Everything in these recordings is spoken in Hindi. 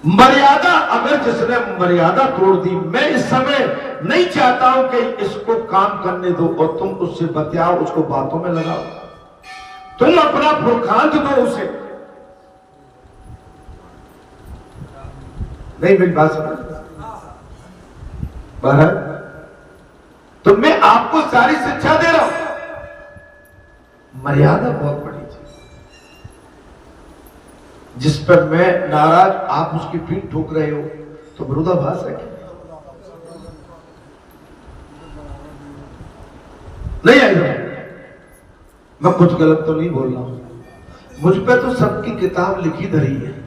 मर्यादा, अगर जिसने मर्यादा तोड़ दी, मैं इस समय नहीं चाहता हूं कि इसको काम करने दो और तुम उससे बतियाओ, उसको बातों में लगाओ, तुम अपना फुरखांत दो उसे। नहीं मेरी बात समझ महाराज, तो मैं आपको सारी शिक्षा दे रहा हूं। मर्यादा बहुत बड़ी चीज, जिस पर मैं नाराज आप उसकी पीठ ठोक रहे हो तो विरोधाभास है क्या? नहीं आई, मैं कुछ गलत तो नहीं बोल रहा हूं, मुझ पर तो सबकी किताब लिखी धरी है।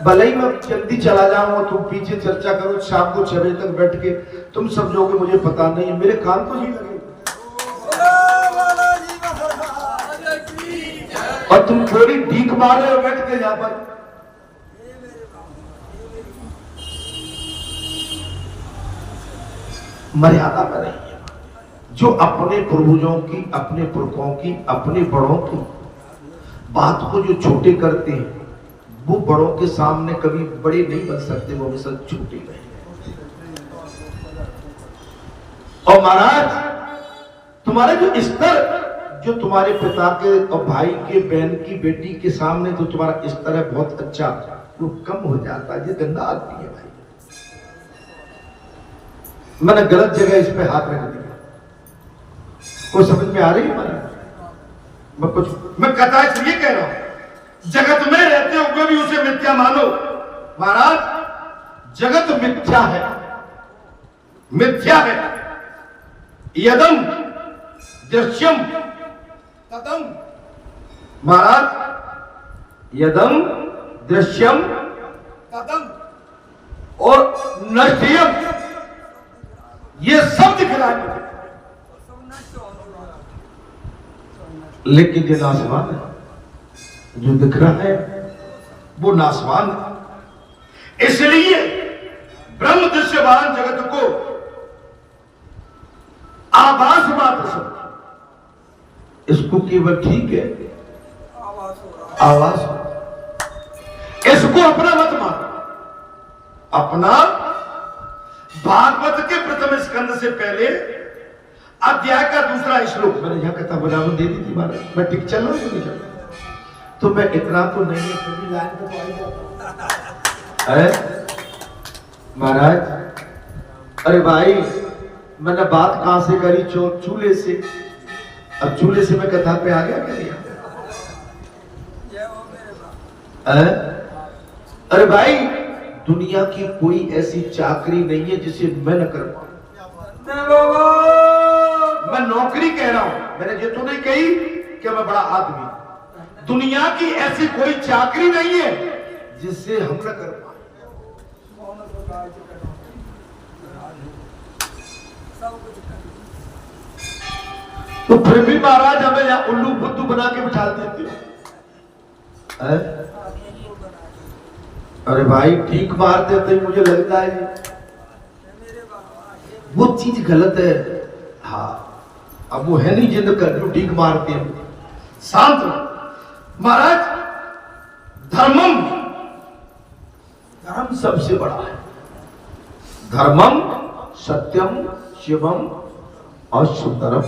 भले ही मैं जल्दी चला जाऊं और तुम पीछे चर्चा करो, शाम को 6 बजे तक बैठ के तुम समझोगे मुझे पता नहीं है, मेरे कान तो नहीं लगे और तुम थोड़ी ढीक मार रहे हो बैठ के यहां पर। मर्यादा में नहीं है। जो अपने पूर्वजों की, अपने पुरखों की, अपने बड़ों की बात को जो छोटे करते हैं, वो बड़ों के सामने कभी बड़े नहीं बन सकते, वो हमेशा छोटे रहे। और महाराज, तुम्हारे जो स्तर, जो तुम्हारे पिता के और भाई के, बहन की, बेटी के सामने जो तुम्हारा स्तर है बहुत अच्छा, वो कम हो जाता है। ये गंदा आदमी है भाई, मैंने गलत जगह इस पे हाथ रख दिया। कोई समझ में आ रही है महाराज? मैं कथा इसलिए कह रहा हूं, जगत में रहते हुए भी उसे मिथ्या मानो। महाराज, जगत मिथ्या है, मिथ्या है। यदम दृश्यम तदम, महाराज, यदम दृश्यम तदम और नश्यम, ये सब दिख रहा है, लेकिन ये नासवान है। जो दिख रहा है वो नासवान है। इसलिए ब्रह्म दृश्यमान जगत को आभास मात्र समझ, इसको केवल ठीक है आवाज, इसको अपना मत मानो। अपना भागवत के प्रथम स्कंद से पहले अध्याय का 2 श्लोक मैंने यहां कथा बराबर दे दी थी महाराज। मैं ठीक चल रहा हूं नहीं चल रहा, तो मैं इतना तो नहीं है, फिर भी लाइन पे तो आ जाता महाराज। अरे भाई, मैंने बात कहां से करी? चूल्हे से। अब चूल्हे से मैं कथा पे आ गया क्या? अरे भाई, दुनिया की कोई ऐसी चाकरी नहीं है जिसे मैं न कर पाऊं। मैं नौकरी कह रहा हूं, मैंने ये तो नहीं कही कि मैं बड़ा आदमी। दुनिया की ऐसी कोई चाकरी नहीं है जिससे हम न कर पाए। तो फिर भी महाराज हमें यहां उल्लू बुद्धू बना के बिठा देते हो। अरे भाई, ठीक मार देते मुझे लगता है वो चीज गलत है। हाँ, अब वो है नहीं जिंद कर जो ठीक मारते हैं। शांत महाराज, धर्मम, धर्म सबसे बड़ा है। धर्मम सत्यम शिवम और सुंदरम।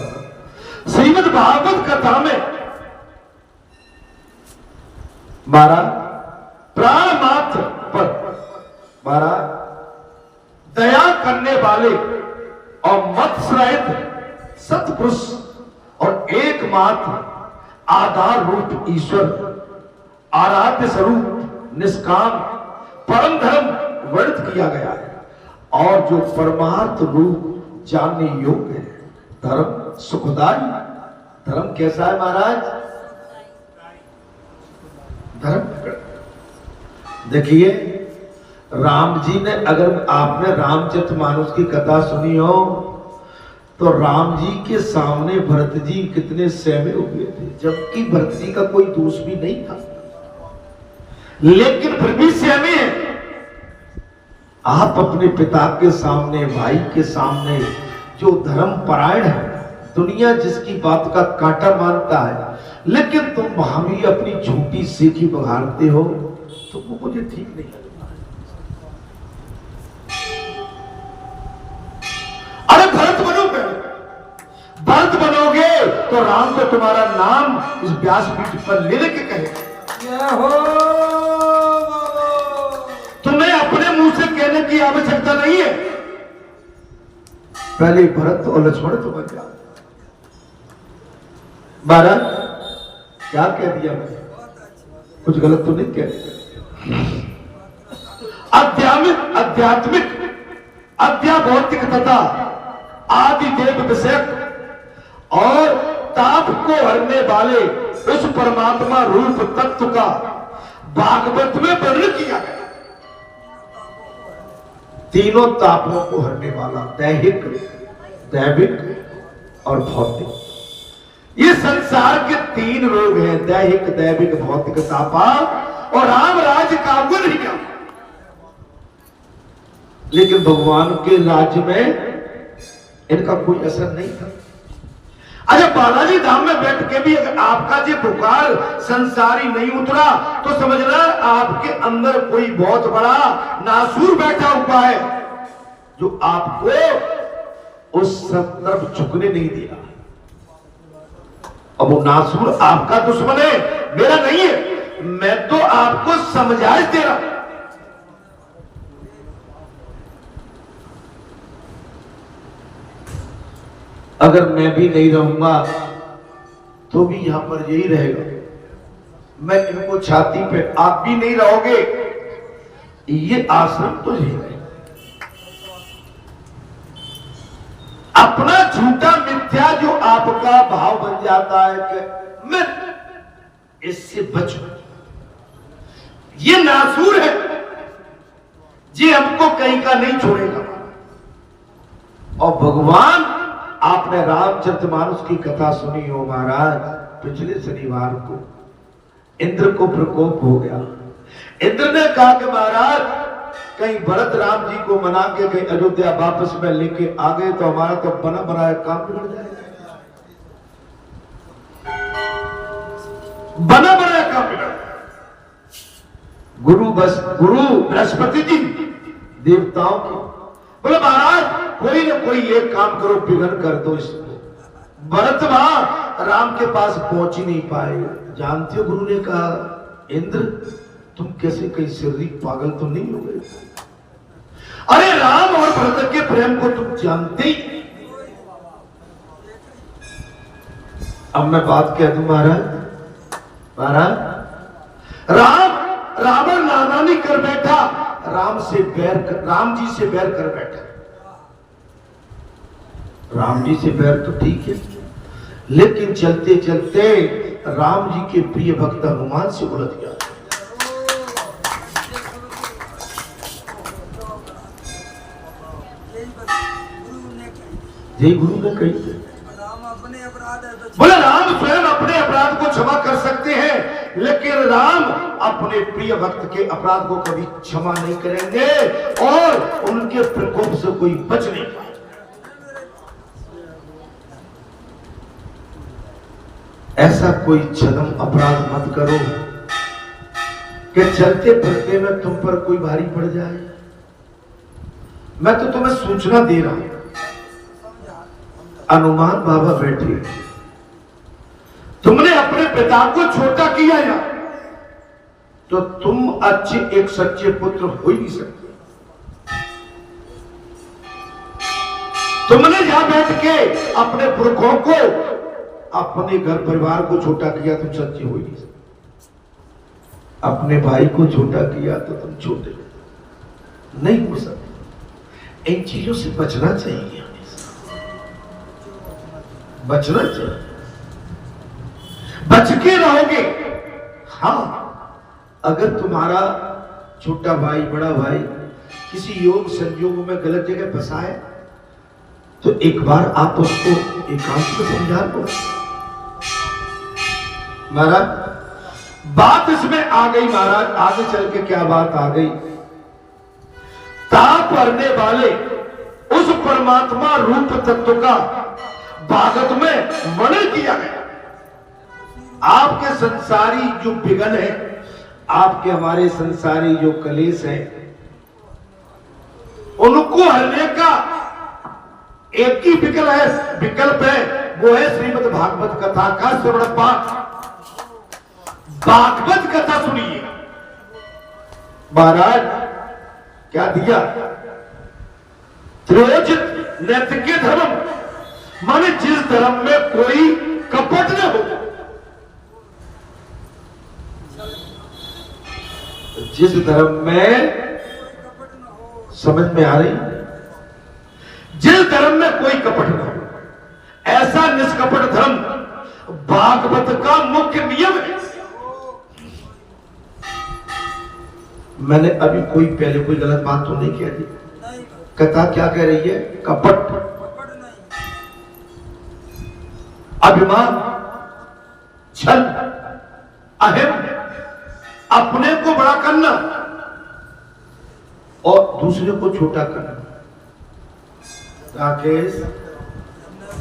श्रीमद् भागवत कथा में महाराज प्राण मात्र पर महाराज दया करने वाले और मत्स्यरहित सत्पुरुष और एकमात्र आधार रूप ईश्वर, आराध्य स्वरूप निष्काम परम धर्म वर्णित किया गया है। और जो परमार्थ रूप जानने योग्य है, धर्म सुखदायी। धर्म कैसा है महाराज? धर्म देखिए, राम जी ने, अगर आपने रामचरितमानस की कथा सुनी हो तो राम जी के सामने भरत जी कितने सहमे हुए थे, जबकि भरत जी का कोई दोष भी नहीं था, लेकिन फिर भी सहमे हैं। आप अपने पिता के सामने, भाई के सामने, जो धर्म परायण है, दुनिया जिसकी बात का कांटा मानता है, लेकिन तुम वहां भी अपनी झूठी सीखी बघाड़ते हो, तो वो मुझे ठीक नहीं लगता। तो राम तो तुम्हारा नाम इस व्यासपीठ पर ले लेके कहे। तुम्हें अपने मुंह से कहने की आवश्यकता नहीं है। पहले भरत और लक्ष्मण तो बन गया। महाराज क्या कह दिया मैंने? कुछ गलत तो नहीं कह दिया? आध्यात्मिक अध्याभौतिक तथा आदि देव विषयक और ताप को हरने वाले उस परमात्मा रूप तत्व का भागवत में वर्णन किया गया। तीनों तापों को हरने वाला, दैहिक, दैविक और भौतिक। ये संसार के तीन रोग हैं, दैहिक, दैविक, भौतिक तापा। और राम राज्य का गुण ही क्या, लेकिन भगवान के राज्य में इनका कोई असर नहीं था। अच्छा, बालाजी धाम में बैठ के भी अगर आपका जो बुखार संसारी नहीं उतरा तो समझना आपके अंदर कोई बहुत बड़ा नासूर बैठा हुआ है जो आपको उस तरफ झुकने नहीं दिया। अब वो नासूर आपका दुश्मन है, मेरा नहीं है। मैं तो आपको समझाइश दे रहा हूं। अगर मैं भी नहीं रहूंगा तो भी यहां पर यही रहेगा। मैं इनको छाती पे, आप भी नहीं रहोगे, ये आश्रम तो यही रहेगा। अपना झूठा मिथ्या जो आपका भाव बन जाता है कि मैं इससे बचूं, ये नासूर है, ये हमको कहीं का नहीं छोड़ेगा। और भगवान, आपने रामचरितमानस की कथा सुनी हो महाराज, पिछले शनिवार को इंद्र को प्रकोप हो गया। इंद्र ने कहा कि महाराज कहीं भरत राम जी को मना के कहीं अयोध्या वापस में लेके आ गए तो हमारा तो बना बनाया काम बिगड़ जाएगा। बना बनाया काम बिगड़ जाएगा। गुरु बृहस्पति जी देवताओं की बोले महाराज कोई ना कोई एक काम करो, विघ्न कर दो इसको। भरत वहां राम के पास पहुंच ही नहीं पाए। जानते हो गुरु ने कहा, इंद्र तुम कैसे कहीं शारीरिक पागल तो नहीं हो गए? अरे राम और भरत के प्रेम को तुम जानते ही। अब मैं बात कह दूं महाराज, रावण नादानी कर बैठा, राम जी से बैर कर बैठा। राम जी से बैर तो ठीक है, लेकिन चलते चलते राम जी के प्रिय भक्त हनुमान से उलझ गया। जय गुरु ने कही बोले राम स्वयं अपने अपराध को क्षमा कर सकते हैं, लेकिन राम अपने प्रिय भक्त के अपराध को कभी क्षमा नहीं करेंगे और उनके प्रकोप से कोई बच नहीं पाए। ऐसा कोई छदम अपराध मत करो कि चलते फिरते में तुम पर कोई भारी पड़ जाए। मैं तो तुम्हें सूचना दे रहा हूं। हनुमान बाबा बैठे, तुमने अपने पिता को छोटा किया या तो तुम अच्छे एक सच्चे पुत्र हो ही नहीं सकते। तुमने यहां बैठ के अपने पुरखों को, अपने घर परिवार को छोटा किया, तुम सच्चे हो ही नहीं सकते। अपने भाई को छोटा किया तो तुम छोटे नहीं हो सकते। इन चीजों से बचना चाहिए, बचना चाहिए। बच के रहोगे। हाँ, अगर तुम्हारा छोटा भाई बड़ा भाई किसी योग संयोग में गलत जगह फंसा है तो एक बार आप उसको एकांत में समझा दो। महाराज बात इसमें आ गई, महाराज आगे चल के क्या बात आ गई? ताप भरने वाले उस परमात्मा रूप तत्व का भागवत में वर्णन किया गया। आपके संसारी जो विघ्न है, आपके हमारे संसारी जो कलेश है, उनको हरने का एक ही विकल्प है, वो है श्रीमद् भागवत कथा का श्रवण पाठ। भागवत कथा सुनिए। महाराज क्या दिया? त्रियोजित नैतिक धर्म, माने जिस धर्म में कोई कपट न हो, जिस धर्म में, समझ में आ रही, जिस धर्म में कोई कपट न हो, ऐसा निष्कपट धर्म भागवत का मुख्य नियम है। मैंने अभी पहले कोई गलत बात तो नहीं कह दी? कथा क्या कह रही है? कपट, अभिमान, छल, अहम, अपने को बड़ा करना और दूसरे को छोटा करना। राकेश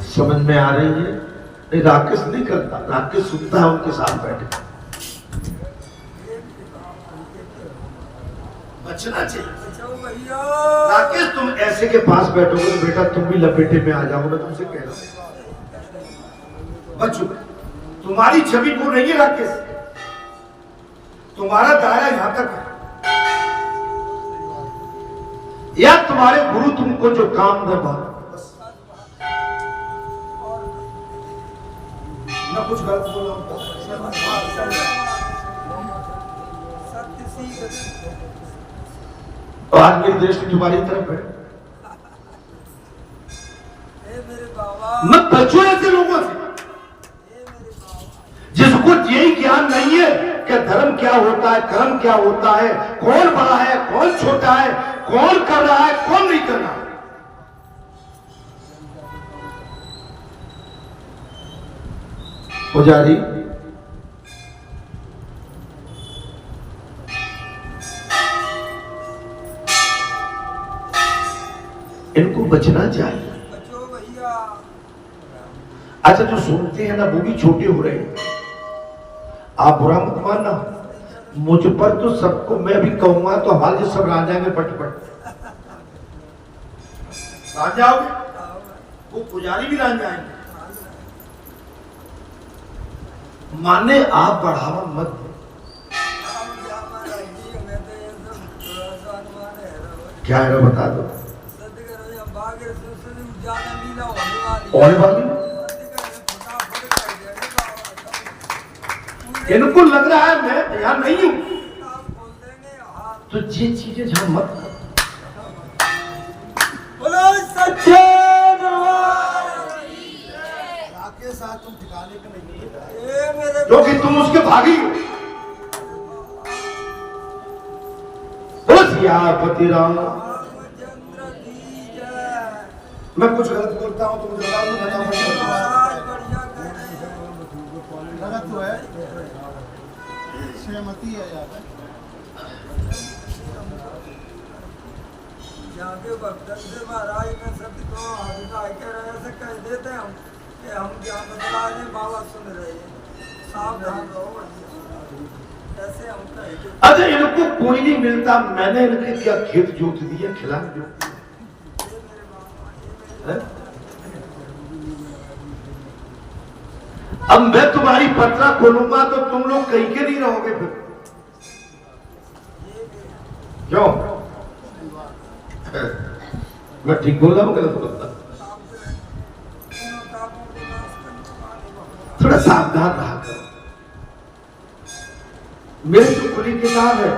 समझ में आ रही है? नहीं, राकेश नहीं करता, राकेश सुनता है उनके साथ बैठे। बचना चाहिए। राकेश तुम ऐसे के पास बैठोगे तो बेटा तुम भी लपेटे में आ जाओगे, मैं तुमसे कह रहा हूं। बच्चों, तुम्हारी छवि को नहीं है राकेश, तुम्हारा दायरा यहां तक है। या तुम्हारे गुरु तुमको जो काम दे, मैं कुछ गलत बोल रहा हूं? और आज मेरी दृष्टि तुम्हारी तरफ है। मैं बचो ऐसे लोगों से जिसको यही ज्ञान नहीं है कि धर्म क्या होता है, कर्म क्या होता है, कौन बड़ा है, कौन छोटा है, कौन कर रहा है, कौन नहीं कर रहा है। पुजारी, इनको बचना चाहिए। अच्छा, जो सुनते हैं ना वो भी छोटे हो रहे हैं। आप बुरा मत मानना, मुझ पर तो सबको मैं भी कहूंगा तो हमारे सब रान जाएंगे, पट रान जाओगे, वो पुजारी भी रान जाएंगे। माने आप बढ़ावा मत दो। क्या है बता दो। और वाली इनको लग रहा है मैं यहां नहीं हूं, तो ये चीजें जहां मत बोलो। सच्चे के साथ तुम ठिकाने पे नहीं, क्योंकि तुम उसके भागी हो। सियापति राम, मैं कुछ गलत बोलता हूं तो मुझे गलत तो है, सहमति है यार। यहाँ के भक्त से महाराज में सत्य को ऐसे कह देते हैं कि हम क्या बदला रहे, बाबा सुन रहे हैं, सावधान रहो। ऐसे हम कहेंगे। अच्छा, इनको कोई नहीं मिलता, मैंने इनके क्या खेत जोत दिया, खिला दिया। अब मैं तुम्हारी पत्रा खोलूंगा तो तुम लोग कहीं के नहीं रहोगे फिर, क्यों? मैं ठीक बोल रहा हूँ गलत बोल रहा? थोड़ा सावधान रहा करो। मेरी तो खुली किताब है,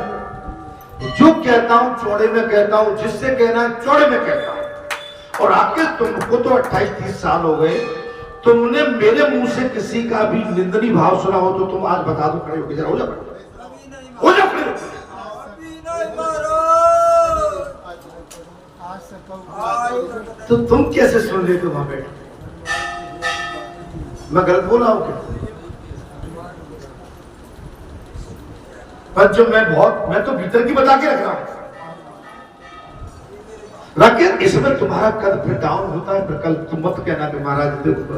जो कहता हूं चौड़े में कहता हूं, जिससे कहना है चौड़े में कहता हूं। और आके तुमको तो 28-30 साल हो गए, तुमने मेरे मुंह से किसी का भी निंदनीय भाव सुना हो तो तुम आज बता दो, खड़े होके जरा हो जाओ, हो जाओ खड़े। तो तुम कैसे सुन लेते हो वहां बैठे? मैं गलत बोल रहा हूं क्या? पर जो मैं तो भीतर की बता के रख रहा हूं। राकेश, इसमें तुम्हारा कद फिर डाउन होता है, विकल्प तुम मत कहना कि महाराज देखो,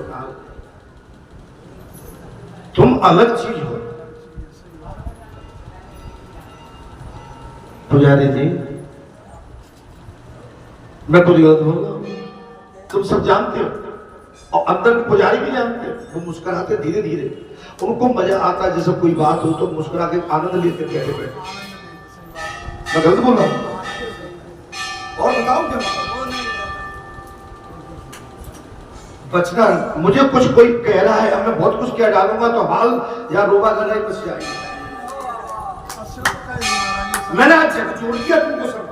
तुम अलग चीज हो। पुजारी जी, मैं कुछ गलत बोल रहा हूं? तुम सब जानते हो और अंदर के पुजारी भी जानते हैं, वो मुस्कुराते धीरे धीरे, उनको मजा आता है, जैसे कोई बात हो तो मुस्कुरा के आनंद लेते बैठे बैठे। मैं गलत बोल रहा हूँ? और बताओ क्या बचना। मुझे कुछ कोई कह रहा है, अब मैं बहुत कुछ कह डालूंगा तो हाल या रोबा करना ही बच जाएगी। मैंने आज जोड़ दिया तुमको सब।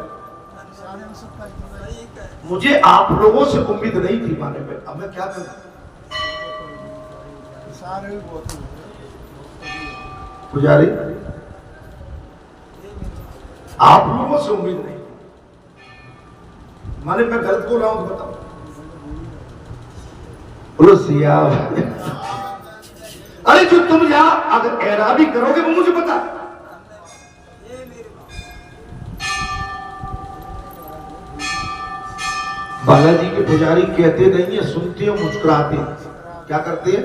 मुझे आप लोगों से उम्मीद नहीं थी माने में, अब मैं क्या करूं? पुजारी आप लोगों से उम्मीद नहीं थी माने, मैं गलत बोल रहा हूं तो बताओ। बोलो सिया। अरे जो तुम यहां अगर एरा भी करोगे वो मुझे पता। बालाजी के पुजारी कहते नहीं है, सुनते हो मुस्कुराते। क्या करते हैं?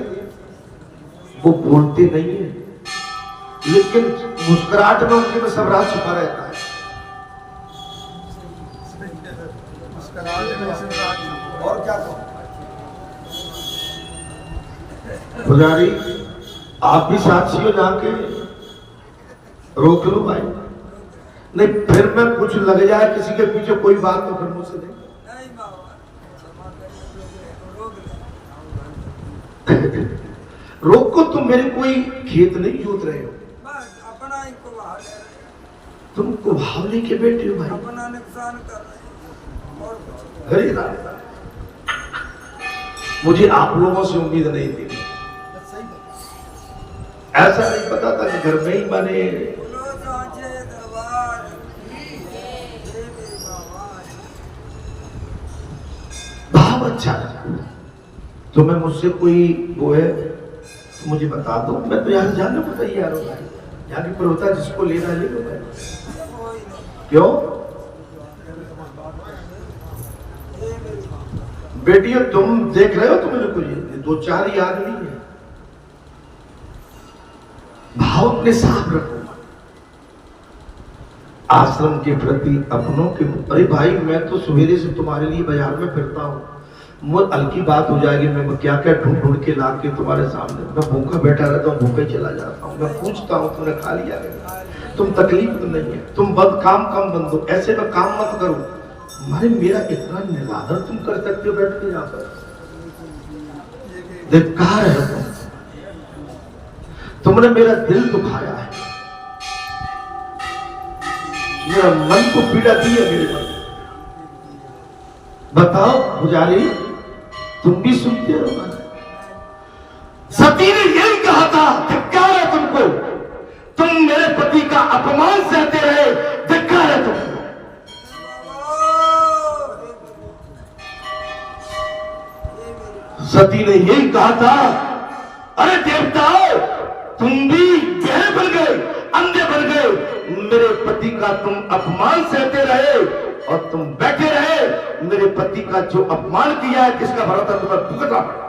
वो बोलते नहीं है, लेकिन मुस्कुराहट में उनके में सब राज छुपा रहता है। और क्या कहो पुजारी, आप भी साक्षी हो, जाके रोक लो भाई, नहीं फिर मैं कुछ लग जाए किसी के पीछे कोई बात तो फिर मुझसे नहीं। रोक को तुम मेरे कोई खेत नहीं जोत रहे हो, अपना ही तुम कुभावली के बेटे हो भाई, अपना नुकसान कर रहे हो। मुझे आप लोगों से उम्मीद नहीं थी। ऐसा नहीं पता था कि घर में ही बने। भाव अच्छा तुम्हें मुझसे कोई वो है तो मुझे बता दो, मैं तो यहाँ जाने को तैयार हूँ भाई। यहाँ की प्रभुता जिसको लेना ले लो भाई। क्यों बेटियों तुम देख रहे हो, तुम्हें कोई दो चार ही आदमी है। भाव अपने साफ रखो आश्रम के प्रति, अपनों के। अरे भाई मैं तो सवेरे से तुम्हारे लिए बाजार में फिरता हूँ, मुझे हल्की बात हो जाएगी मैं क्या क्या ढूंढ ढूंढ के ला के तुम्हारे सामने, मैं भूखा बैठा रहता हूँ, भूखा चला जाता हूँ। मैं पूछता हूँ तुमने खा लिया है? तुम तकलीफ तो नहीं है, तुम बंद काम कम बंद हो, ऐसे में काम मत करो। मारे मेरा इतना निरादर तुम कर सकते हो बैठ के यहाँ पर? धिक्कार है तुमने मेरा दिल दुखाया है, मेरा मन को पीड़ा दी है मेरे मन। बताओ पुजारी तुम भी सुनते हो? सती ने यही कहा था, धिक्कार है तुमको, तुम मेरे पति का अपमान सहते रहे, धिक्कार है तुमको। सती ने यही कहा था, अरे देवताओं तुम भी बहरे बन गए, अंधे बन गए, मेरे पति का तुम अपमान सहते रहे और तुम बैठे रहे, मेरे पति का जो अपमान किया है जिसका भरोसा तुम्हें भुगतना पड़ा।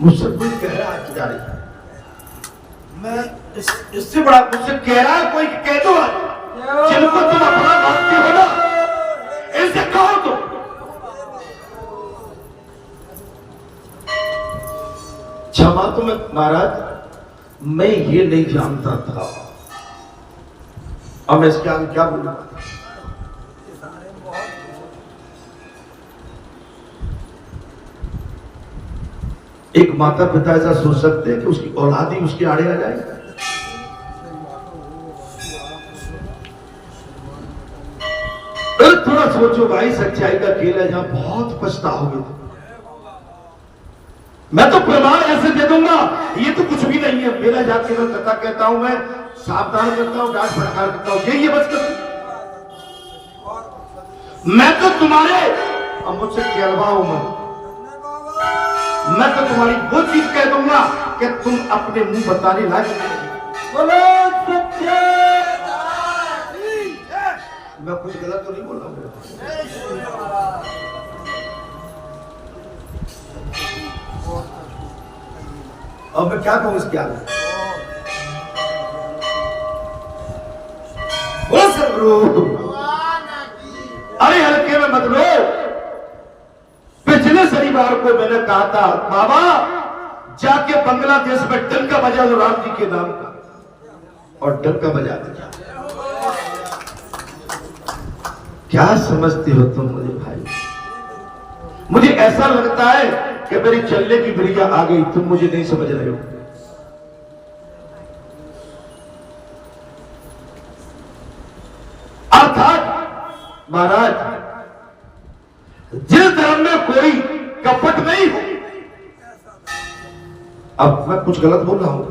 मुझसे कोई कह रहा है पुजारी, मैं इससे बड़ा मुझसे कह रहा है कोई, कह दो जिनको तुम अपना मानते हो ना, इनसे कहो तुम। क्षमा तो मैं महाराज, मैं ये नहीं जानता था, अब मैं इसके आगे क्या बोलूं? एक माता पिता ऐसा सोच सकते हैं कि उसकी औलाद ही उसके आड़े आ जाएगा? थोड़ा सोचो भाई, सच्चाई का खेल है, जहां बहुत पछताओगे। मैं तो प्रमाण ऐसे दे दूंगा, ये तो कुछ भी नहीं है। मेरा जाके मैं कथा कहता हूं, मैं सावधान करता हूं, डांट फटकार करता हूं, यही है बस कर। मैं तो तुम्हारे, अब मुझसे कहलवाओ मैं तो तुम्हारी वो चीज कह दूंगा कि तुम अपने मुंह बताने लायक नहीं। मैं कुछ गलत तो नहीं बोल रहा हूं? और मैं क्या कहूं इसके आगे? बोलो सदगुरु। अरे हल्के में मत लो। पिछले शनिवार को मैंने कहा था बाबा जाके बांग्लादेश में डंका बजा दो राम जी के नाम का, और डंका बजा दिया। क्या समझते हो तुम मुझे भाई? मुझे ऐसा लगता है कि मेरी चलने की बढ़िया आ गई, तुम मुझे नहीं समझ रहे हो। अर्थात महाराज जिस धर्म में कोई कपट नहीं हो, अब मैं कुछ गलत बोल रहा हूं,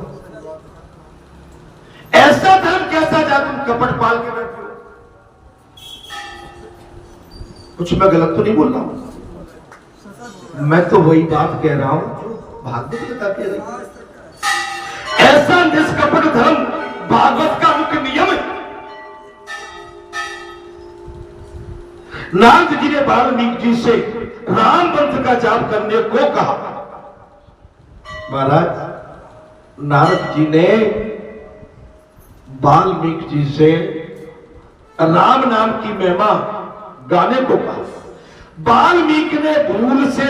ऐसा धर्म कैसा जहां तुम कपट पाल के बैठे हो? कुछ मैं गलत तो नहीं बोल रहा हूं? मैं तो वही बात कह रहा हूं जो भागवत गीता कह रही है। ऐसा निष्कपट धर्म भागवत का मुख्य नियम है। नारद जी ने वाल्मीकि जी से राम मंत्र का जाप करने को कहा। महाराज नारद जी ने वाल्मीकि जी से राम नाम की महिमा गाने को कहा। वाल्मीकि ने भूल से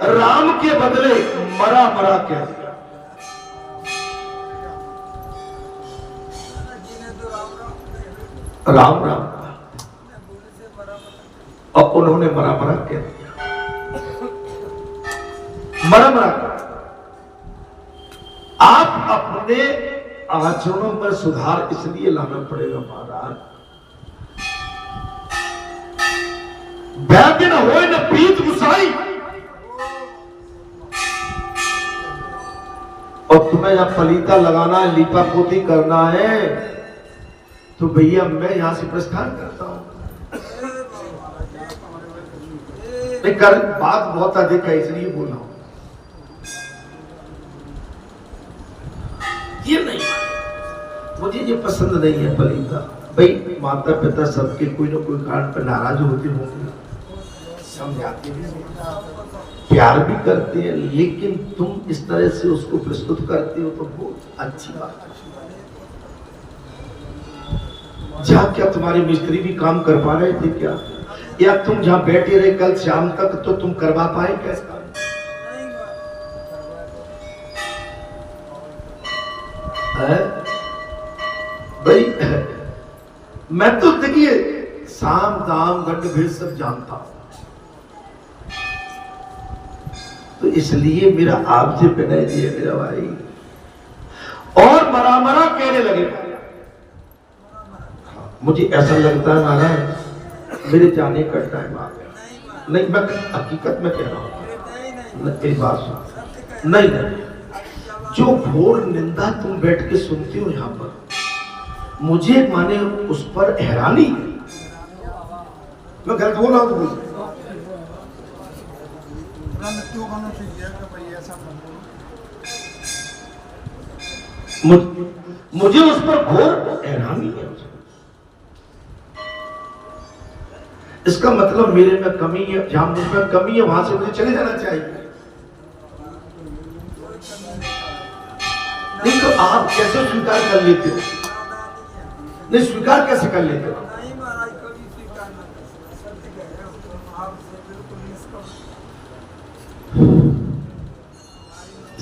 राम के बदले मरा मरा कह दिया। राम राम और उन्होंने मरा मरा कह दिया। मरा मरा कह। आप अपने आचरणों में सुधार इसलिए लाना पड़ेगा महाराज। वैद्य न होए न पीत गुसाई। और तुम्हें यहां पलीता लगाना है, लीपा पोती करना है, तो भैया मैं यहां से प्रस्थान करता हूं। नहीं कर, बात बहुत अधिक है इसलिए बोल रहा हूं। ये नहीं, मुझे ये पसंद नहीं है पलीता। भाई माता पिता सबके कोई ना कोई कारण पर नाराज होते होंगे, समझाते भी, प्यार भी करते हैं, लेकिन तुम इस तरह से उसको प्रस्तुत करते हो तो बहुत अच्छी बात है। जहां क्या तुम्हारे मिस्त्री भी काम कर पा रहे थे क्या? या तुम जहां बैठे रहे कल शाम तक तो तुम करवा पाए क्या काम? भाई मैं तो देखिए साम दाम गंड भेद सब जानता हूं, तो इसलिए मेरा आपसे विनय जी है मेरा भाई। और मरा मरा कहने लगे। मुझे ऐसा लगता है महाराज मेरे जाने का टाइम आ गया। नहीं मैं हकीकत में कह रहा हूं, मेरी बात सुन। नहीं नहीं, जो घोर निंदा तुम बैठ के सुनते हो यहां पर, मुझे माने उस पर हैरानी। मैं गलत बोल रहा हूं तो बोल। मुझे उस पर घोर हैरानी है। इसका मतलब मेरे में कमी है, जहां मुझ में कमी है वहां से मुझे चले जाना चाहिए। नहीं तो आप कैसे स्वीकार कर लेते हो? नहीं स्वीकार कैसे कर लेते हो?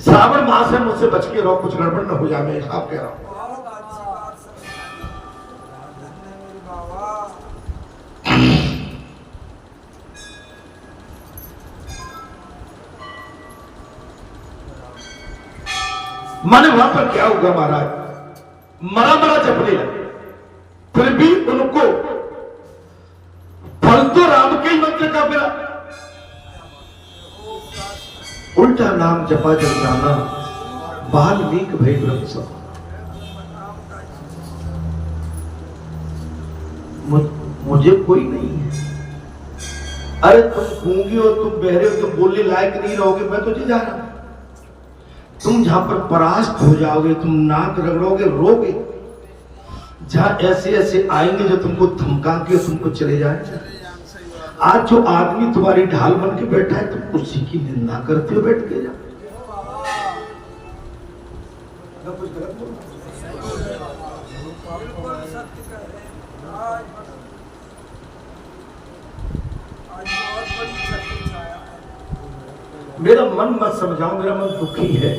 श्रावण मास है, मुझसे बच के रहो, कुछ गड़बड़ न हो जाए, मैं साफ कह रहा हूं। माने वहां पर क्या होगा महाराज, मरा मरा जपने लगे, फिर भी उनको फल तो राम के ही मंत्र का मिला। उल्टा नाम जपा जब जाना, वाल्मीकि भई ब्रह्म समाना। मुझे कोई नहीं है। अरे तुम गूंगी हो, तुम बहरे हो, तुम बोलने लायक नहीं रहोगे, मैं तुझे जा रहा हूं। तुम जहां पर परास्त हो जाओगे, तुम नाक रगड़ोगे, रोगे, जहां ऐसे ऐसे आएंगे जो तुमको धमका के तुमको चले जाएंगे। आज जो आदमी तुम्हारी ढाल बन के बैठा है, तुम उसी की निंदा करते हो बैठ के। जा मेरा मन मत समझाओ, मेरा मन दुखी है।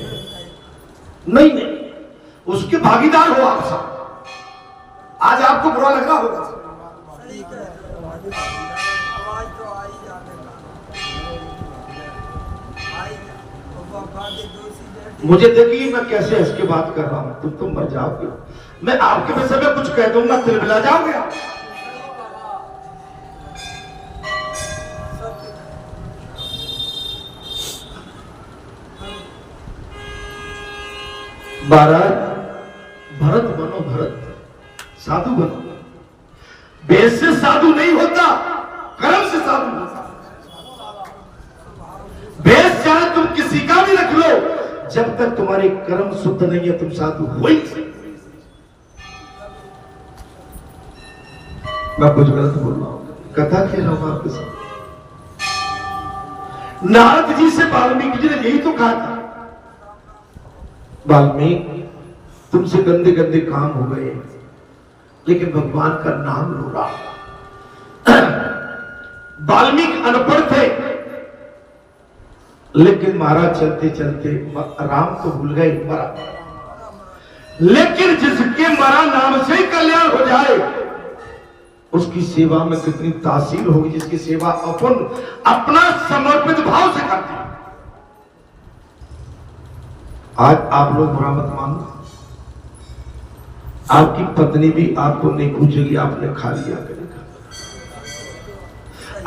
नहीं नहीं, उसके भागीदार हो आप सब। आज आपको बुरा लग रहा होगा। सही कह रहे हो। आवाज तो आई जाने का। आई तो वफा के दोषी बैठे। मुझे देखिए मैं कैसे हंस के बात कर रहा हूं, तुम तो मर जाओगे। मैं आपके विषय में कुछ कह दूंगा, तिलमिला जाओगे आप। महाराज भरत बनो, भरत साधु बनो। वेद से साधु नहीं होता, कर्म से साधु होता। वेद चाहे तुम किसी का भी रख लो, जब तक तुम्हारे कर्म शुद्ध नहीं है तुम साधु हो ही नहीं। मैं कुछ गलत बोल रहा हूं, कथा खेल रहा हूं आपके साथ। नारद जी से वाल्मीकि जी ने यही तो कहा था, वाल्मीकि तुमसे गंदे गंदे काम हो गए, लेकिन भगवान का नाम लो रहा। वाल्मीकि अनपढ़ थे, लेकिन महाराज चलते चलते राम तो भूल गए, मरा। लेकिन जिसके मरा नाम से ही कल्याण हो जाए, उसकी सेवा में कितनी तासीर होगी, जिसकी सेवा अपन अपना समर्पित भाव से करते हैं। आज आप लोग बुरा मत मानो, आपकी पत्नी भी आपको नहीं पूछेगी आपने खा लिया कि नहीं खा।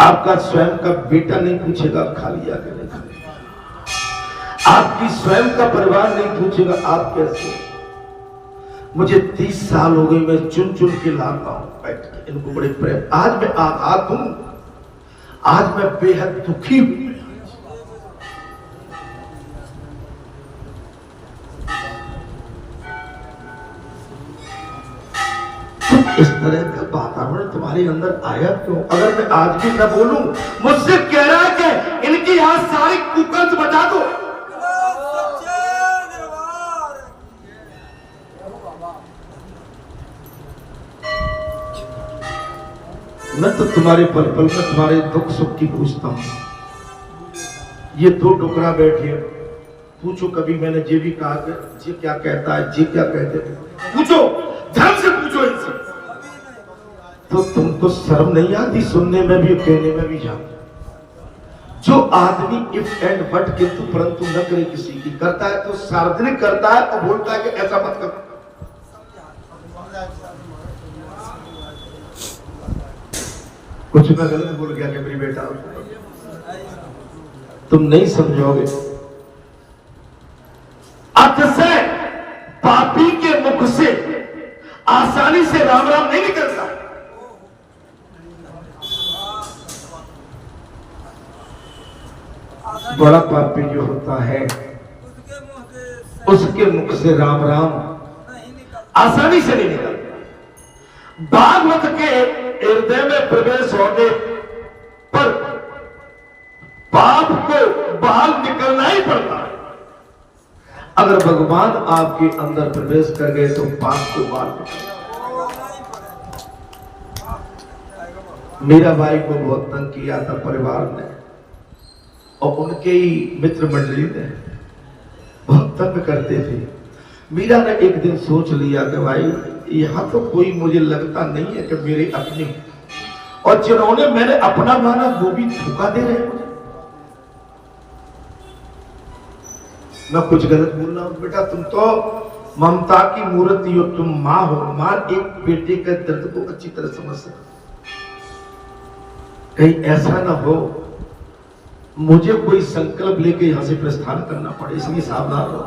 आपका स्वयं का बेटा नहीं पूछेगा खा लिया कि नहीं खा। आपकी स्वयं का परिवार नहीं पूछेगा आप कैसे। मुझे 30 साल हो गए, मैं चुन चुन के लाता हूं बैठ के इनको, बड़े प्रेम। आज मैं आघात हूं, आज मैं बेहद दुखी हूं। इस तरह का वातावरण तुम्हारे अंदर आया क्यों? अगर मैं आज भी न बोलूं, मुझसे कह रहा है कि इनकी आज सारी कुकर्म बता दो। मैं तो तुम्हारे पल पल में तुम्हारे दुख सुख की पूछता हूं। ये दो टुकड़ा बैठे, पूछो कभी मैंने ये भी कहा कि ये क्या कहता है, ये क्या कहते हैं, पूछो, धर्म से पूछो इनसे। तो तुमको शर्म नहीं आती सुनने में भी कहने में भी? जाओ, जो आदमी इफ एंड बट किंतु परंतु न करे किसी की करता है, तो सार्वजनिक करता है और बोलता है कि ऐसा मत करो। कुछ मैं गलत बोल गया कि मेरी बेटा, तुम नहीं समझोगे। से पापी के मुख से आसानी से राम राम नहीं निकलता। बड़ा पापी जो होता है उसके मुख से राम राम आसानी से नहीं निकलता। भागवत के हृदय में प्रवेश होने पर पाप को बाहर निकलना ही पड़ता है। अगर भगवान आपके अंदर प्रवेश कर गए तो पाप को बाहर निकलना। मीरा बाई को बहुत तंग किया था परिवार ने, और उनके ही मित्र मंडली ने बहुत तंग करते थे। मीरा ने एक दिन सोच लिया कि भाई यहां तो कोई मुझे लगता नहीं है कि मेरे अपने, और जिन्होंने मैंने अपना माना वो भी धोखा दे रहे मुझे। मैं कुछ गलत बोल रहा हूं बेटा? तुम तो ममता की मूर्ति हो, तुम मां हो। मां एक बेटे के दर्द को अच्छी तरह समझ सकती। कहीं ऐसा ना हो मुझे कोई संकल्प लेके यहां से प्रस्थान करना पड़े, इसलिए सावधान रहो।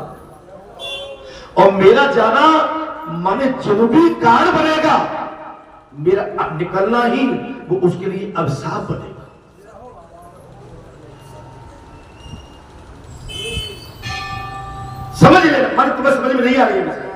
और मेरा जाना माने जो भी कारण बनेगा, मेरा निकलना ही वो उसके लिए अभिशाप बनेगा। समझ लेना, माने तुम्हें समझ में नहीं आ रही है।